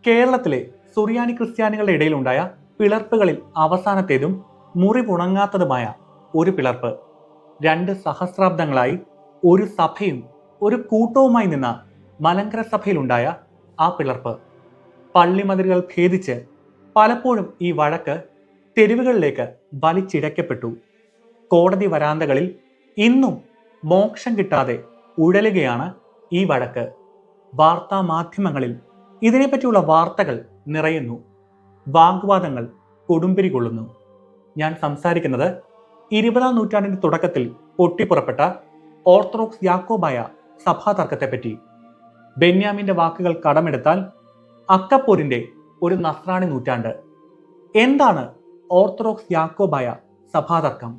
കേരളത്തിലെ സുറിയാനി ക്രിസ്ത്യാനികളുടെ ഇടയിലുണ്ടായ പിളർപ്പുകളിൽ അവസാനത്തേതും മുറിവുണങ്ങാത്തതുമായ ഒരു പിളർപ്പ്. 2 സഹസ്രാബ്ദങ്ങളായി ഒരു സഭയും ഒരു കൂട്ടവുമായി നിന്ന മലങ്കര സഭയിലുണ്ടായ ആ പിളർപ്പ്. പള്ളിമതിലുകൾ ഭേദിച്ച് പലപ്പോഴും ഈ വഴക്ക് തെരുവുകളിലേക്ക് വലിച്ചിഴക്കപ്പെട്ടു. കോടതി വരാന്തകളിൽ ഇന്നും മോക്ഷം കിട്ടാതെ ഉഴലുകയാണ് ഈ വഴക്ക്. വാർത്താ മാധ്യമങ്ങളിൽ ഇതിനെപ്പറ്റിയുള്ള വാർത്തകൾ നിറയുന്നു. വാഗ്വാദങ്ങൾ കൊടുമ്പിരി കൊള്ളുന്നു. ഞാൻ സംസാരിക്കുന്നത് 20-ാം നൂറ്റാണ്ടിന്റെ തുടക്കത്തിൽ പൊട്ടിപ്പുറപ്പെട്ട ഓർത്തഡോക്സ് യാക്കോബായ സഭാ തർക്കത്തെപ്പറ്റി. ബെന്യാമിന്റെ വാക്കുകൾ കടമെടുത്താൽ അക്കപ്പോരിന്റെ ഒരു നസ്രാണി നൂറ്റാണ്ട്. എന്താണ് ഓർത്തഡോക്സ് യാക്കോബായ സഭാതർക്കം?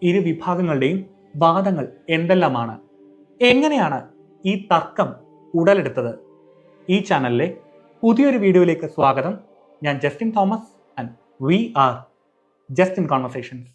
ഇരു വിഭാഗങ്ങളുടെയും വാദങ്ങൾ എന്തെല്ലാമാണ്? എങ്ങനെയാണ് ഈ തർക്കം ഉടലെടുത്തത്? ഈ ചാനലിലെ പുതിയൊരു വീഡിയോയിലേക്ക് സ്വാഗതം. ഞാൻ Justin Thomas and we are Justin conversations.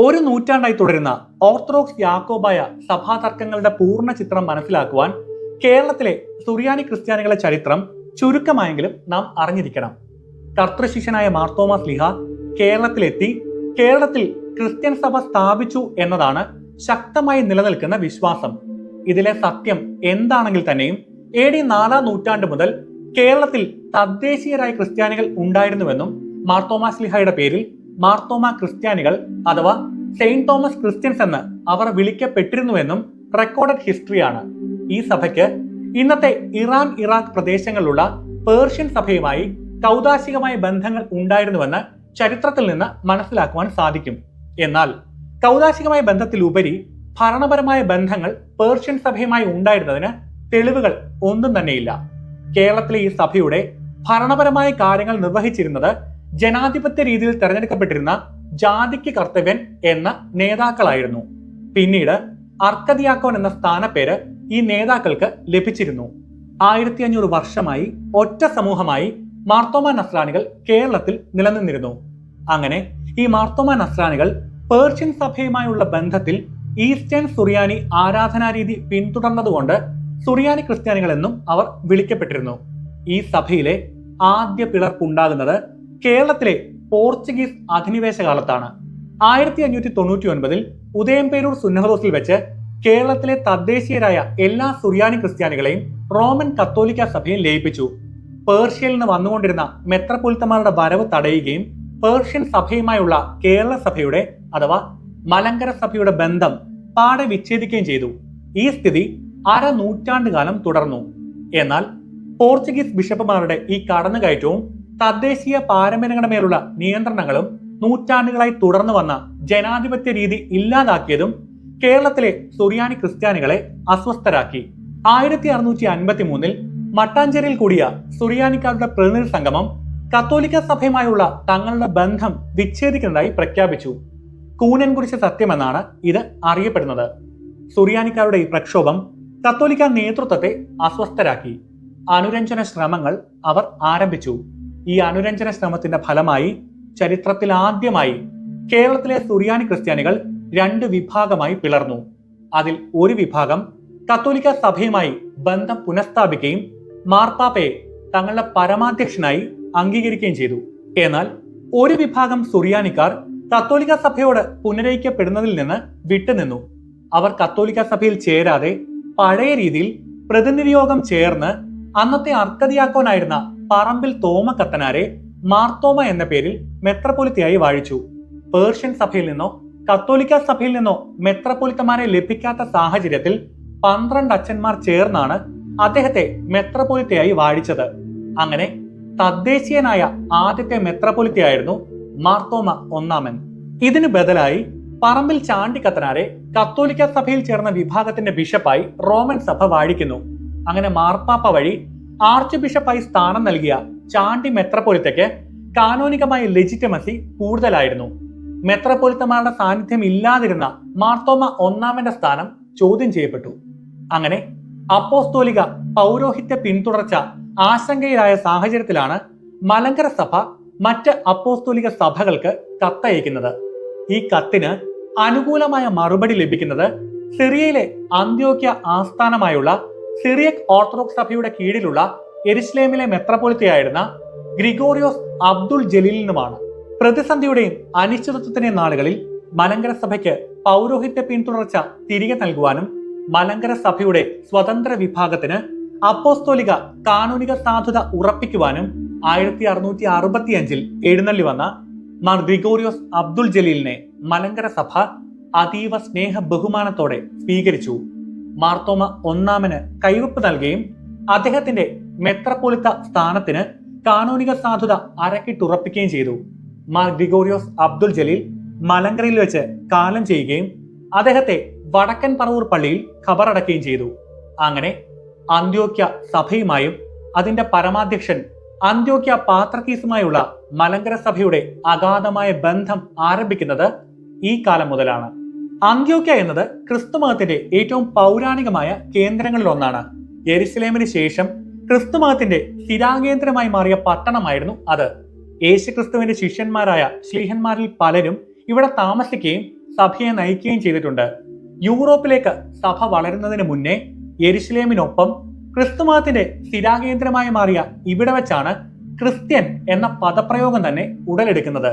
ഒരു നൂറ്റാണ്ടായി തുടരുന്ന ഓർത്തഡോക്സ് യാക്കോബായ സഭാതർക്കങ്ങളുടെ പൂർണ്ണ ചിത്രം മനസ്സിലാക്കുവാൻ കേരളത്തിലെ സുറിയാനി ക്രിസ്ത്യാനികളുടെ ചരിത്രം ചുരുക്കമായെങ്കിലും നാം അറിഞ്ഞിരിക്കണം. കർത്തൃശിഷ്യനായ മാർത്തോമാ ശ്ലീഹ കേരളത്തിലെത്തി കേരളത്തിൽ ക്രിസ്ത്യൻ സഭ സ്ഥാപിച്ചു എന്നതാണ് ശക്തമായി നിലനിൽക്കുന്ന വിശ്വാസം. ഇതിലെ സത്യം എന്താണെങ്കിൽ തന്നെയും AD 4-ാം നൂറ്റാണ്ട് മുതൽ കേരളത്തിൽ തദ്ദേശീയരായ ക്രിസ്ത്യാനികൾ ഉണ്ടായിരുന്നുവെന്നും മാർത്തോമാ ശ്ലീഹയുടെ പേരിൽ മാർത്തോമാ ക്രിസ്ത്യാനികൾ അഥവാ സെയിന്റ് തോമസ് ക്രിസ്ത്യൻസ് എന്ന് അവർ വിളിക്കപ്പെട്ടിരുന്നുവെന്നും റെക്കോർഡഡ് ഹിസ്റ്ററിയാണ്. ഈ സഭയ്ക്ക് ഇന്നത്തെ ഇറാൻ ഇറാഖ് പ്രദേശങ്ങളിലുള്ള പേർഷ്യൻ സഭയുമായി കൗദാശികമായ ബന്ധങ്ങൾ ഉണ്ടായിരുന്നുവെന്ന് ചരിത്രത്തിൽ നിന്ന് മനസ്സിലാക്കുവാൻ സാധിക്കും. എന്നാൽ കൗദാശികമായ ബന്ധത്തിലുപരി ഭരണപരമായ ബന്ധങ്ങൾ പേർഷ്യൻ സഭയുമായി ഉണ്ടായിരുന്നതിന് തെളിവുകൾ ഒന്നും തന്നെയില്ല. കേരളത്തിലെ ഈ സഭയുടെ ഭരണപരമായ കാര്യങ്ങൾ നിർവഹിച്ചിരുന്നത് ജനാധിപത്യ രീതിയിൽ തെരഞ്ഞെടുക്കപ്പെട്ടിരുന്ന ജാതിക്ക് കർത്തവ്യൻ എന്ന നേതാക്കളായിരുന്നു. പിന്നീട് അർക്കദിയാക്കോൻ എന്ന സ്ഥാനപ്പേര് ഈ നേതാക്കൾക്ക് ലഭിച്ചിരുന്നു. 1500 വർഷമായി ഒറ്റ സമൂഹമായി മാർത്തോമാ നസ്രാണികൾ കേരളത്തിൽ നിലനിന്നിരുന്നു. അങ്ങനെ ഈ മാർത്തോമാ നസ്രാണികൾ പേർഷ്യൻ സഭയുമായുള്ള ബന്ധത്തിൽ ഈസ്റ്റേൺ സുറിയാനി ആരാധനാരീതി പിന്തുടർന്നതുകൊണ്ട് സുറിയാനി ക്രിസ്ത്യാനികൾ എന്നും അവർ വിളിക്കപ്പെട്ടിരുന്നു. ഈ സഭയിലെ ആദ്യ പിളർപ്പുണ്ടാകുന്നത് കേരളത്തിലെ പോർച്ചുഗീസ് അധിനിവേശ കാലത്താണ്. 1599 ഉദയംപേരൂർ സുന്നഹദോസിൽ വെച്ച് കേരളത്തിലെ തദ്ദേശീയരായ എല്ലാ സുറിയാനി ക്രിസ്ത്യാനികളെയും റോമൻ കത്തോലിക്ക സഭയിൽ ലയിപ്പിച്ചു. പേർഷ്യയിൽ നിന്ന് വന്നുകൊണ്ടിരുന്ന മെത്രപൊലിത്തമാരുടെ വരവ് തടയുകയും പേർഷ്യൻ സഭയുമായുള്ള കേരള സഭയുടെ അഥവാ മലങ്കര സഭയുടെ ബന്ധം പാടെ വിച്ഛേദിക്കുകയും ചെയ്തു. ഈ സ്ഥിതി 1/2 നൂറ്റാണ്ടുകാലം തുടർന്നു. എന്നാൽ പോർച്ചുഗീസ് ബിഷപ്പുമാരുടെ ഈ കടന്നുകയറ്റവും തദ്ദേശീയ പാരമ്പര്യങ്ങളുടെ മേലുള്ള നിയന്ത്രണങ്ങളും നൂറ്റാണ്ടുകളായി തുടർന്നു വന്ന ജനാധിപത്യ രീതി ഇല്ലാതാക്കിയതും കേരളത്തിലെ സുറിയാനി ക്രിസ്ത്യാനികളെ അസ്വസ്ഥരാക്കി. 1653 മട്ടാഞ്ചേരിയിൽ കൂടിയ സുറിയാനിക്കാരുടെ പ്രതിനിധി സംഗമം കത്തോലിക്ക സഭയുമായുള്ള തങ്ങളുടെ ബന്ധം വിച്ഛേദിക്കുന്നതായി പ്രഖ്യാപിച്ചു. കൂനൻ കുരിശ് സത്യമെന്നാണ് ഇത് അറിയപ്പെടുന്നത്. സുറിയാനിക്കാരുടെ ഈ പ്രക്ഷോഭം കത്തോലിക്ക നേതൃത്വത്തെ അസ്വസ്ഥരാക്കി. അനുരഞ്ജന ശ്രമങ്ങൾ അവർ ആരംഭിച്ചു. ഈ അനുരഞ്ജന ശ്രമത്തിന്റെ ഫലമായി ചരിത്രത്തിൽ ആദ്യമായി കേരളത്തിലെ സുറിയാനി ക്രിസ്ത്യാനികൾ 2 വിഭാഗമായി പിളർന്നു. അതിൽ ഒരു വിഭാഗം കത്തോലിക്ക സഭയുമായി ബന്ധം പുനഃസ്ഥാപിക്കുകയും മാർപ്പാപ്പയെ തങ്ങളുടെ പരമാധ്യക്ഷനായി അംഗീകരിക്കുകയും ചെയ്തു. എന്നാൽ ഒരു വിഭാഗം സുറിയാനിക്കാർ കത്തോലിക്ക സഭയോട് പുനരയിക്കപ്പെടുന്നതിൽ നിന്ന് വിട്ടുനിന്നു. അവർ കത്തോലിക്ക സഭയിൽ ചേരാതെ പഴയ രീതിയിൽ പ്രതിനിധിയോഗം ചേർന്ന് അന്നത്തെ അർക്കദിയാക്കോനായിരുന്ന പറമ്പിൽ തോമക്കത്തനാരെ മാർത്തോമ എന്ന പേരിൽ മെത്രപൊലിത്തയായി വാഴിച്ചു. പേർഷ്യൻ സഭയിൽ നിന്നോ കത്തോലിക്ക സഭയിൽ നിന്നോ മെത്രപൊലിത്തമാരെ ലഭിക്കാത്ത സാഹചര്യത്തിൽ 12 അച്ഛന്മാർ ചേർന്നാണ് അദ്ദേഹത്തെ മെത്രപൊലിത്തയായി വാഴിച്ചത്. അങ്ങനെ തദ്ദേശീയനായ ആദ്യത്തെ മെത്രപൊലിത്തയായിരുന്നു മാർത്തോമ ഒന്നാമൻ. ഇതിനു ബദലായി പറമ്പിൽ ചാണ്ടിക്കത്തനാരെ കത്തോലിക്ക സഭയിൽ ചേർന്ന വിഭാഗത്തിന്റെ ബിഷപ്പായി റോമൻ സഭ വാഴിക്കുന്നു. അങ്ങനെ മാർപ്പാപ്പ വഴി ആർച്ച് ബിഷപ്പായി സ്ഥാനം നൽകിയ ചാണ്ടി മെത്രപൊലിത്തയ്ക്ക് കാനോനികമായ ലെജിറ്റിമസി കൂടുതലായിരുന്നു. മെത്രപൊലിത്തമാരുടെ സാന്നിധ്യം ഇല്ലാതിരുന്ന മാർത്തോമ ഒന്നാമന്റെ സ്ഥാനം ചോദ്യം ചെയ്യപ്പെട്ടു. അങ്ങനെ അപ്പോസ്തോലിക പൗരോഹിത്യ പിന്തുടർച്ച ആശങ്കയിലായ സാഹചര്യത്തിലാണ് മലങ്കര സഭ മറ്റ് അപ്പോസ്തോലിക സഭകൾക്ക് കത്തയക്കുന്നത്. ഈ കത്തിന് അനുകൂലമായ മറുപടി ലഭിക്കുന്നത് സിറിയയിലെ അന്ത്യോക്യ ആസ്ഥാനമായുള്ള സിറിയക് ഓർത്തഡോക്സ് സഭയുടെ കീഴിലുള്ള യെരുശലേമിലെ മെത്രാപ്പൊലീത്തയായിരുന്ന ഗ്രിഗോറിയോസ് അബ്ദുൾ ജലീലിനുമാണ്. പ്രതിസന്ധിയുടെയും അനിശ്ചിതത്വത്തിന്റെയും നാളുകളിൽ മലങ്കര സഭയ്ക്ക് പൗരോഹിത്യ പിന്തുടർച്ച തിരികെ നൽകുവാനും മലങ്കര സഭയുടെ സ്വതന്ത്ര വിഭാഗത്തിന് അപ്പോസ്തോലിക കാനൂനിക സാധുത ഉറപ്പിക്കുവാനും 1665 എഴുന്നള്ളി വന്ന മാർ ഗ്രിഗോറിയോസ് അബ്ദുൾ ജലീലിനെ മലങ്കര സഭ അതീവ സ്നേഹ ബഹുമാനത്തോടെ സ്വീകരിച്ചു. മാർത്തോമ ഒന്നാമന് കൈവപ്പ് നൽകുകയും അദ്ദേഹത്തിന്റെ മെത്രാപ്പൊലീത്ത സ്ഥാനത്തിന് കാനൂനിക സാധുത അരക്കിട്ടുറപ്പിക്കുകയും ചെയ്തു. മാർ ഗ്രിഗോറിയോസ് അബ്ദുൾ ജലീൽ മലങ്കരയിൽ വെച്ച് കാലം ചെയ്യുകയും അദ്ദേഹത്തെ വടക്കൻ പറവൂർ പള്ളിയിൽ ഖബറടക്കുകയും ചെയ്തു. അങ്ങനെ അന്ത്യോക്യ സഭയുമായും അതിന്റെ പരമാധ്യക്ഷൻ അന്ത്യോക്യ പാത്രക്കീസുമായുള്ള മലങ്കര സഭയുടെ അഗാധമായ ബന്ധം ആരംഭിക്കുന്നത് ഈ കാലം മുതലാണ്. അന്ത്യോക്യ എന്നത് ക്രിസ്തുമതത്തിന്റെ ഏറ്റവും പൗരാണികമായ കേന്ദ്രങ്ങളിൽ ഒന്നാണ്. യെരുശലേമിന് ശേഷം ക്രിസ്തുമതത്തിന്റെ സ്ഥിരാകേന്ദ്രമായി മാറിയ പട്ടണമായിരുന്നു അത്. യേശുക്രിസ്തുവിന്റെ ശിഷ്യന്മാരായ ശ്ലീഹന്മാരിൽ പലരും ഇവിടെ താമസിക്കുകയും സഭയെ നയിക്കുകയും ചെയ്തിട്ടുണ്ട്. യൂറോപ്പിലേക്ക് സഭ വളരുന്നതിന് മുന്നേ യെരുശലേമിനൊപ്പം ക്രിസ്തുമതത്തിന്റെ സ്ഥിരാകേന്ദ്രമായി മാറിയ ഇവിടെ വെച്ചാണ് ക്രിസ്ത്യൻ എന്ന പദപ്രയോഗം തന്നെ ഉടലെടുക്കുന്നത്.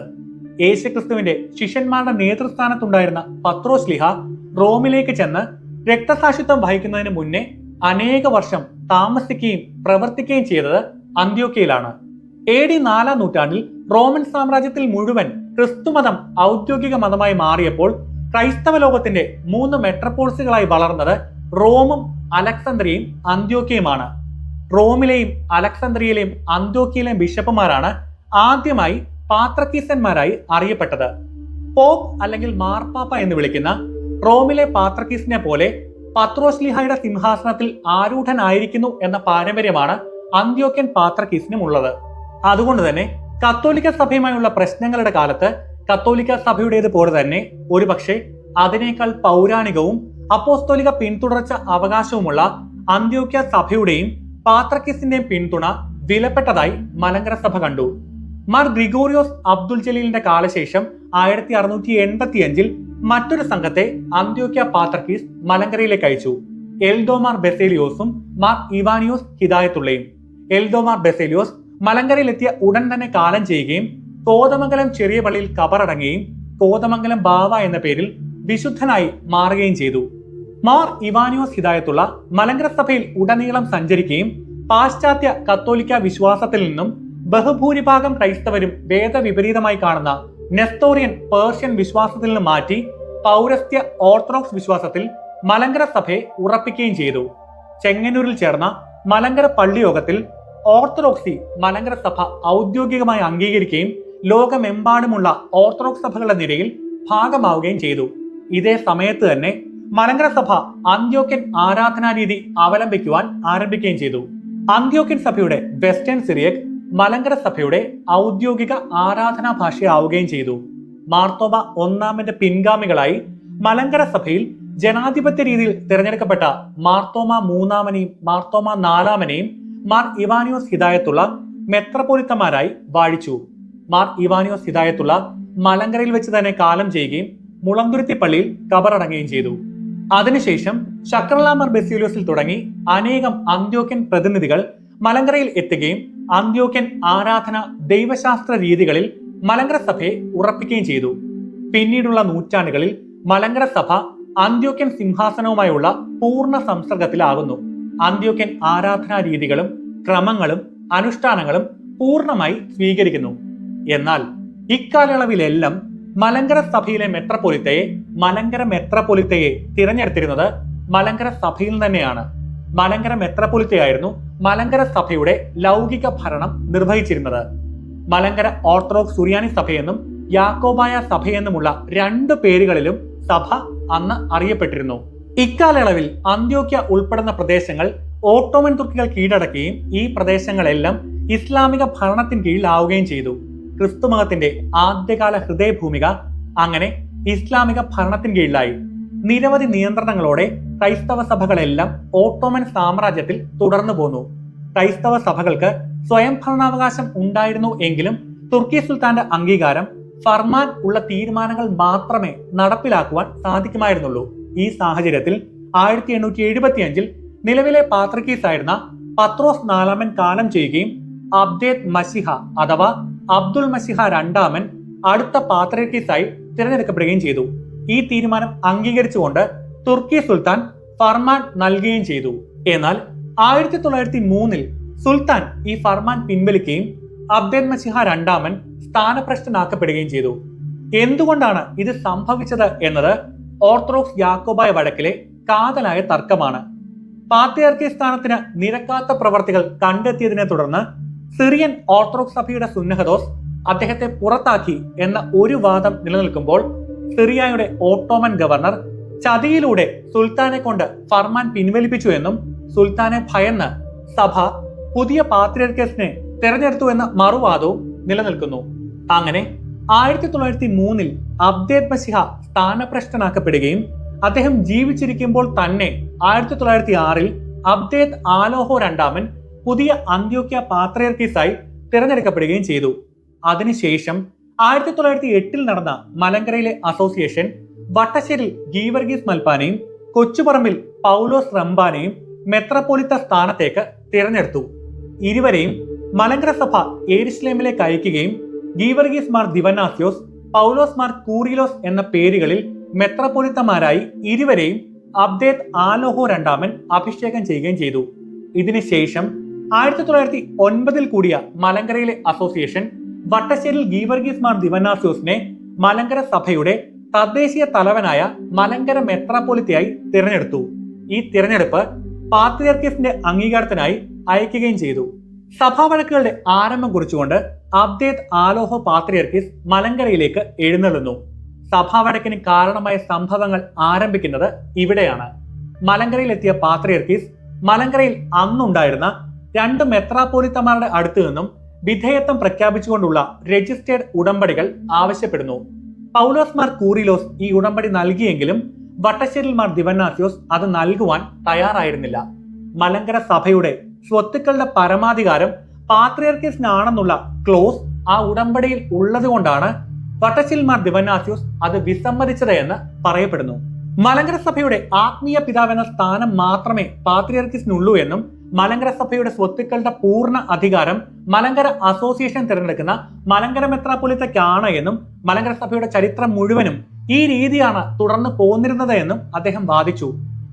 യേശുക്രിസ്തുവിന്റെ ശിഷ്യന്മാരുടെ നേതൃസ്ഥാനത്തുണ്ടായിരുന്ന പത്രോസ് ശ്ലീഹ റോമിലേക്ക് ചെന്ന് രക്തസാക്ഷിത്വം വഹിക്കുന്നതിന് മുന്നേ അനേക വർഷം താമസിക്കുകയും പ്രവർത്തിക്കുകയും ചെയ്തത് അന്ത്യോക്യയിലാണ്. AD 4-ാം നൂറ്റാണ്ടിൽ റോമൻ സാമ്രാജ്യത്തിൽ മുഴുവൻ ക്രിസ്തുമതം ഔദ്യോഗിക മതമായി മാറിയപ്പോൾ ക്രൈസ്തവ ലോകത്തിന്റെ 3 മെട്രോപോളിസുകളായി വളർന്നത് റോമും അലക്സാന്ദ്രിയയും അന്ത്യോക്യയുമാണ്. റോമിലെയും അലക്സാന്ദ്രിയയിലെയും അന്ത്യോക്യയിലെയും ബിഷപ്പുമാരാണ് ആദ്യമായി പാത്രക്കീസന്മാരായി അറിയപ്പെട്ടത്. പോപ്പ് അല്ലെങ്കിൽ മാർപ്പാപ്പ എന്ന് വിളിക്കുന്ന റോമിലെ പാത്രക്കീസിനെ പോലെ പത്രോസ്ലിഹായുടെ സിംഹാസനത്തിൽ ആരൂഢനായിരിക്കുന്നു എന്ന പാരമ്പര്യമാണ് അന്ത്യോക്യൻ പാത്രക്കീസിനും ഉള്ളത്. അതുകൊണ്ട് തന്നെ കത്തോലിക്ക സഭയുമായുള്ള പ്രശ്നങ്ങളുടെ കാലത്ത് കത്തോലിക്ക സഭയുടേത് പോലെ തന്നെ ഒരുപക്ഷെ അതിനേക്കാൾ പൗരാണികവും അപ്പോസ്തോലിക പിന്തുടർച്ച അവകാശവുമുള്ള അന്ത്യോക്യ സഭയുടെയും പാത്രക്കീസിന്റെയും പിന്തുണ വിലപ്പെട്ടതായി മലങ്കര സഭ കണ്ടു. മാർ ഗ്രിഗോറിയോസ് അബ്ദുൾ ജലീലിന്റെ കാലശേഷം 1685 മറ്റൊരു സംഘത്തെ അന്ത്യോക്യ പാത്രക്കീസ് മലങ്കരയിലേക്ക് അയച്ചു. എൽദോമാർ ബെസേലിയോസും മാർ ഇവാനിയോസ് ഹിദായത്തുള്ളയും. എൽദോമാർ ബെസേലിയോസ് മലങ്കരയിലെത്തിയ ഉടൻ തന്നെ കാലം ചെയ്യുകയും കോതമംഗലം ചെറിയ പള്ളിയിൽ കബറടങ്ങുകയും കോതമംഗലം ബാവ എന്ന പേരിൽ വിശുദ്ധനായി മാറുകയും ചെയ്തു. മാർ ഇവാനിയോസ് ഹിദായത്തുള്ള മലങ്കര സഭയിൽ ഉടനീളം സഞ്ചരിക്കുകയും പാശ്ചാത്യ കത്തോലിക്ക വിശ്വാസത്തിൽ നിന്നും ബഹുഭൂരിഭാഗം ക്രൈസ്തവരും വേദവിപരീതമായി കാണുന്ന നെസ്തോറിയൻ പേർഷ്യൻ വിശ്വാസത്തിൽ നിന്ന് മാറ്റി പൗരസ്ത്യ ഓർത്തഡോക്സ് വിശ്വാസത്തിൽ മലങ്കര സഭയെ ഉറപ്പിക്കുകയും ചെയ്തു. ചെങ്ങന്നൂരിൽ ചേർന്ന മലങ്കര പള്ളി യോഗത്തിൽ ഓർത്തഡോക്സി മലങ്കര സഭ ഔദ്യോഗികമായി അംഗീകരിക്കുകയും ലോകമെമ്പാടുമുള്ള ഓർത്തഡോക്സ് സഭകളുടെ നിരയിൽ ഭാഗമാവുകയും ചെയ്തു. ഇതേ സമയത്ത് തന്നെ മലങ്കര സഭ അന്ത്യോക്യൻ ആരാധനാരീതി അവലംബിക്കുവാൻ ആരംഭിക്കുകയും ചെയ്തു. അന്ത്യോക്യൻ സഭയുടെ വെസ്റ്റേൺ സിറിയക് മലങ്കര സഭയുടെ ഔദ്യോഗിക ആരാധനാ ഭാഷയാവുകയും ചെയ്തു. മാർത്തോമ ഒന്നാമന്റെ പിൻഗാമികളായി മലങ്കര സഭയിൽ ജനാധിപത്യ രീതിയിൽ തിരഞ്ഞെടുക്കപ്പെട്ട മാർത്തോമ മൂന്നാമനെയും മാർത്തോമ നാലാമനെയും മാർ ഇവാനിയോസ് ഹിദായത്തുള്ള മെത്രാപ്പൊലീത്തമാരായി വാഴിച്ചു. മാർ ഇവാനിയോസ് ഹിദായത്തുള്ള മലങ്കരയിൽ വെച്ച് തന്നെ കാലം ചെയ്യുകയും മുളന്തുരുത്തി പള്ളിയിൽ കബറടങ്ങുകയും ചെയ്തു. അതിനുശേഷം ശക്രലാമർ ബെസീലിയോസിൽ തുടങ്ങി അനേകം അന്ത്യോക്യൻ പ്രതിനിധികൾ മലങ്കരയിൽ എത്തുകയും അന്ത്യോക്യൻ ആരാധന ദൈവശാസ്ത്ര രീതികളിൽ മലങ്കര സഭയെ ഉറപ്പിക്കുകയും ചെയ്തു. പിന്നീടുള്ള നൂറ്റാണ്ടുകളിൽ മലങ്കര സഭ അന്ത്യോക്യൻ സിംഹാസനവുമായുള്ള പൂർണ്ണ സംസർഗത്തിലാകുന്നു. അന്ത്യോക്യൻ ആരാധനാ രീതികളും ക്രമങ്ങളും അനുഷ്ഠാനങ്ങളും പൂർണ്ണമായി സ്വീകരിക്കുന്നു. എന്നാൽ ഇക്കാലയളവിലെല്ലാം മലങ്കര സഭയിലെ മലങ്കര മെത്രാപ്പൊലീത്തയെ തിരഞ്ഞെടുത്തിരുന്നത് മലങ്കര സഭയിൽ തന്നെയാണ്. മലങ്കര മെത്രാപ്പൊലീത്തയായിരുന്നു മലങ്കര സഭയുടെ ലൗകിക ഭരണം നിർവഹിച്ചിരുന്നത്. മലങ്കര ഓർത്തഡോക്സ് സുറിയാനി സഭയെന്നും യാക്കോബായ സഭയെന്നുമുള്ള 2 പേരുകളിലും സഭ അന്ന് അറിയപ്പെട്ടിരുന്നു. ഇക്കാലയളവിൽ അന്ത്യോക്യ ഉൾപ്പെടുന്ന പ്രദേശങ്ങൾ ഓട്ടോമൻ തുർക്കികൾ കീഴടക്കുകയും ഈ പ്രദേശങ്ങളെല്ലാം ഇസ്ലാമിക ഭരണത്തിന് കീഴിലാവുകയും ചെയ്തു. ക്രിസ്തുമതത്തിന്റെ ആദ്യകാല ഹൃദയഭൂമിക അങ്ങനെ ഇസ്ലാമിക ഭരണത്തിന് കീഴിലായി. നിരവധി നിയന്ത്രണങ്ങളോടെ ക്രൈസ്തവ സഭകളെല്ലാം ഓട്ടോമൻ സാമ്രാജ്യത്തിൽ തുടർന്നു പോന്നു. ക്രൈസ്തവ സഭകൾക്ക് സ്വയം ഭരണാവകാശം ഉണ്ടായിരുന്നു എങ്കിലും തുർക്കി സുൽത്താന്റെ അംഗീകാരം ഫർമാൻ ഉള്ള തീരുമാനങ്ങൾ മാത്രമേ നടപ്പിലാക്കുവാൻ സാധിക്കുമായിരുന്നുള്ളൂ. ഈ സാഹചര്യത്തിൽ 1875 നിലവിലെ പാത്രിക്കീസ് ആയിരുന്ന പത്രോസ് നാലാമൻ കാലം ചെയ്യുകയും അബ്ദേദ് മസിഹ അഥവാ അബ്ദുൾ മസിഹ രണ്ടാമൻ അടുത്ത പാത്രിക്കീസായി തിരഞ്ഞെടുക്കപ്പെടുകയും ചെയ്തു. ഈ തീരുമാനം അംഗീകരിച്ചുകൊണ്ട് തുർക്കി സുൽത്താൻ ഫർമാൻ നൽകുകയും ചെയ്തു. എന്നാൽ 1903 സുൽത്താൻ ഈ ഫർമാൻ പിൻവലിക്കുകയും അബ്ദേദ് മസിഹ രണ്ടാമൻ സ്ഥാനഭ്രഷ്ടനാക്കപ്പെടുകയും ചെയ്തു. എന്തുകൊണ്ടാണ് ഇത് സംഭവിച്ചത് എന്നത് ഓർത്തഡോക്സ് യാക്കോബായ വഴക്കിലെ കാതലായ തർക്കമാണ്. പാത്രിയാർക്കി സ്ഥാനത്തിന് നിരക്കാത്ത പ്രവർത്തികൾ കണ്ടെത്തിയതിനെ തുടർന്ന് സിറിയൻ ഓർത്തഡോക്സ് സഭയുടെ സുന്നഹദോസ് അദ്ദേഹത്തെ പുറത്താക്കി എന്ന ഒരു വാദം നിലനിൽക്കുമ്പോൾ സിറിയയുടെ ഓട്ടോമൻ ഗവർണർ ചതിയിലൂടെ സുൽത്താനെ കൊണ്ട് ഫർമാൻ പിൻവലിപ്പിച്ചു എന്നും സുൽത്താനെ ഭയന്ന് സഭ പുതിയ പാത്രിയാർക്കീസിനെ തെരഞ്ഞെടുത്തു എന്ന മറുവാദവും നിലനിൽക്കുന്നു. അങ്ങനെ 1903 അബ്ദേദ് മസിഹ സ്ഥാനഭ്രഷ്ടനാക്കപ്പെടുകയും അദ്ദേഹം ജീവിച്ചിരിക്കുമ്പോൾ തന്നെ 1906 അബ്ദേദ് ആലോഹോ രണ്ടാമൻ പുതിയ അന്ത്യോക്യ പാത്രിയാർക്കീസായി തിരഞ്ഞെടുക്കപ്പെടുകയും ചെയ്തു. അതിനുശേഷം 1908 നടന്ന മലങ്കരയിലെ അസോസിയേഷൻ വട്ടശ്ശേരിൽ ഗീവർഗീസ് മൽപ്പാനെയും കൊച്ചുപറമ്പിൽ പൗലോസ് റംബാനെയും മെത്രപ്പൊലിത്ത സ്ഥാനത്തേക്ക് തിരഞ്ഞെടുത്തു. ഇരുവരെയും മലങ്കര സഭ യെരുശലേമിലേക്ക് അയക്കുകയും ഗീവർഗീസ് മാർ ദിവന്നാസ്യോസ്, പൗലോസ് മാർ കൂറിലോസ് എന്ന പേരുകളിൽ മെത്രപ്പൊലിത്തമാരായി ഇരുവരെയും അബ്ദേദ് ആലോഹോ രണ്ടാമൻ അഭിഷേകം ചെയ്യുകയും ചെയ്തു. ഇതിനുശേഷം 1909 കൂടിയ മലങ്കരയിലെ അസോസിയേഷൻ വട്ടശ്ശേരിൽ ഗീവർഗീസ് മാർ ദിവന്നാസ്യോസിനെ മലങ്കര സഭയുടെ തദ്ദേശീയ തലവനായ മലങ്കര മെത്രാപ്പൊലിത്തയായി തിരഞ്ഞെടുത്തു. ഈ തിരഞ്ഞെടുപ്പ് പാത്രിയാർക്കീസിന്റെ അംഗീകാരത്തിനായി അയക്കുകയും ചെയ്തു. സഭാവഴക്കുകളുടെ ആരംഭം കുറിച്ചുകൊണ്ട് അബ്ദേദ് ആലോഹോ പാത്രിയാർക്കീസ് മലങ്കരയിലേക്ക് എഴുന്നള്ളുന്നു. സഭാവഴക്കിന് കാരണമായ സംഭവങ്ങൾ ആരംഭിക്കുന്നത് ഇവിടെയാണ്. മലങ്കരയിലെത്തിയ പാത്രിയാർക്കീസ് മലങ്കരയിൽ അന്നുണ്ടായിരുന്ന 2 മെത്രാപ്പൊലിത്തമാരുടെ അടുത്തു നിന്നും വിധേയത്വം പ്രഖ്യാപിച്ചുകൊണ്ടുള്ള രജിസ്റ്റേർഡ് ഉടമ്പടികൾ ആവശ്യപ്പെടുന്നു. പൗലോസ് മാർ കൂറിലോസ് ഈ ഉടമ്പടി നൽകിയെങ്കിലും വട്ടശ്ശേരിൽ മാർ ദിവന്നാസ്യോസ് അത് നൽകുവാൻ തയ്യാറായിരുന്നില്ല. മലങ്കര സഭയുടെ സ്വത്തുക്കളുടെ പരമാധികാരം പാത്രിയാർക്കീസിനാണെന്നുള്ള ക്ലോസ് ആ ഉടമ്പടിയിൽ ഉള്ളതുകൊണ്ടാണ് വട്ടശ്ശേരിൽ മാർ ദിവന്നാസ്യോസ് അത് വിസമ്മതിച്ചത് എന്ന് പറയപ്പെടുന്നു. മലങ്കര സഭയുടെ ആത്മീയ പിതാവെന്ന സ്ഥാനം മാത്രമേ പാത്രിയാർക്കീസിനുള്ളൂ എന്നും മലങ്കര സഭയുടെ സ്വത്തുക്കളുടെ പൂർണ്ണ അധികാരം മലങ്കര അസോസിയേഷൻ തിരഞ്ഞെടുക്കുന്ന മലങ്കര മെത്രാപ്പൊലിത്തയ്ക്കാണ് എന്നും മലങ്കര സഭയുടെ ചരിത്രം മുഴുവനും ഈ രീതിയാണ് തുടർന്ന് പോന്നിരുന്നത് എന്നും അദ്ദേഹം വാദിച്ചു.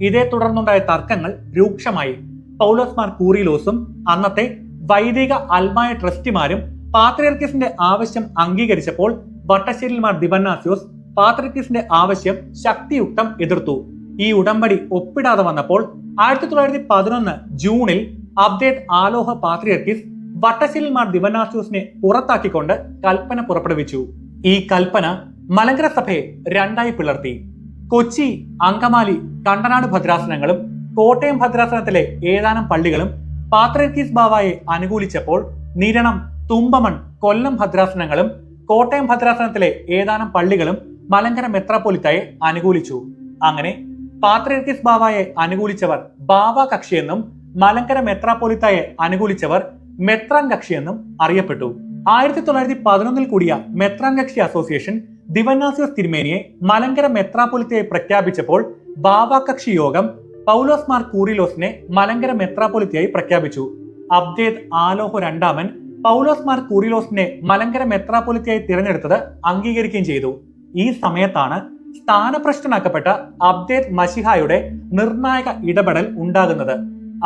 ഇതേ തുടർന്നുണ്ടായ തർക്കങ്ങൾ രൂക്ഷമായി. പൗലോസ് മാർ കൂറിലോസും അന്നത്തെ വൈദിക അൽമായ ട്രസ്റ്റിമാരും പാത്രിയാർക്കീസിന്റെ ആവശ്യം അംഗീകരിച്ചപ്പോൾ വട്ടശ്ശേരിൽ മാർ ദിവന്നാസ്യോസ് പാത്രിയാർക്കീസിന്റെ ആവശ്യം ശക്തിയുക്തം എതിർത്തു. ഈ ഉടമ്പടി ഒപ്പിടാതെ വന്നപ്പോൾ 1911 ജൂണിൽ അബ്ദേദ് ആലോഹ പാത്രിയാർക്കീസ് വട്ടശ്ശേരിൽ മാർ ദിവന്നാസ്യോസിനെ പുറത്താക്കിക്കൊണ്ട് കൽപ്പന പുറപ്പെടുവിച്ചു. ഈ കൽപ്പന മലങ്കര സഭയെ രണ്ടായി പിളർത്തി. കൊച്ചി, അങ്കമാലി, കണ്ടനാട് ഭദ്രാസനങ്ങളും കോട്ടയം ഭദ്രാസനത്തിലെ ഏതാനും പള്ളികളും പാത്രിയാർക്കീസ് ബാവായെ അനുകൂലിച്ചപ്പോൾ നിരണം, തുമ്പമൺ, കൊല്ലം ഭദ്രാസനങ്ങളും കോട്ടയം ഭദ്രാസനത്തിലെ ഏതാനും പള്ളികളും മലങ്കര മെത്രാപ്പൊലിത്തയെ അനുകൂലിച്ചു. അങ്ങനെ പാത്രിയാർക്കീസ് ബാവായെ അനുകൂലിച്ചവർ ബാവ കക്ഷിയെന്നും മലങ്കര മെത്രാപ്പൊലിത്തയെ അനുകൂലിച്ചവർ മെത്രാൻ കക്ഷിയെന്നും അറിയപ്പെട്ടു. 1911 കൂടിയ മെത്രാൻ കക്ഷി അസോസിയേഷൻ ദിവന്നാസ്യോസ് തിരുമേനിയെ മലങ്കര മെത്രാപ്പൊലിത്തയെ പ്രഖ്യാപിച്ചപ്പോൾ ബാവ കക്ഷി യോഗം പൗലോസ് മാർ കൂറിലോസിനെ മലങ്കര മെത്രാപ്പൊലിത്തയായി പ്രഖ്യാപിച്ചു. അബ്ദേദ് ആലോഹോ രണ്ടാമൻ പൗലോസ് മാർ കൂറിലോസിനെ മലങ്കര മെത്രാപ്പൊലിത്തയായി തിരഞ്ഞെടുത്തത് അംഗീകരിക്കുകയും ചെയ്തു. ഈ സമയത്താണ് സ്ഥാനഭ്രഷ്ടനാക്കപ്പെട്ട അബ്ദേദ് മസിഹായുടെ നിർണായക ഇടപെടൽ ഉണ്ടാകുന്നത്.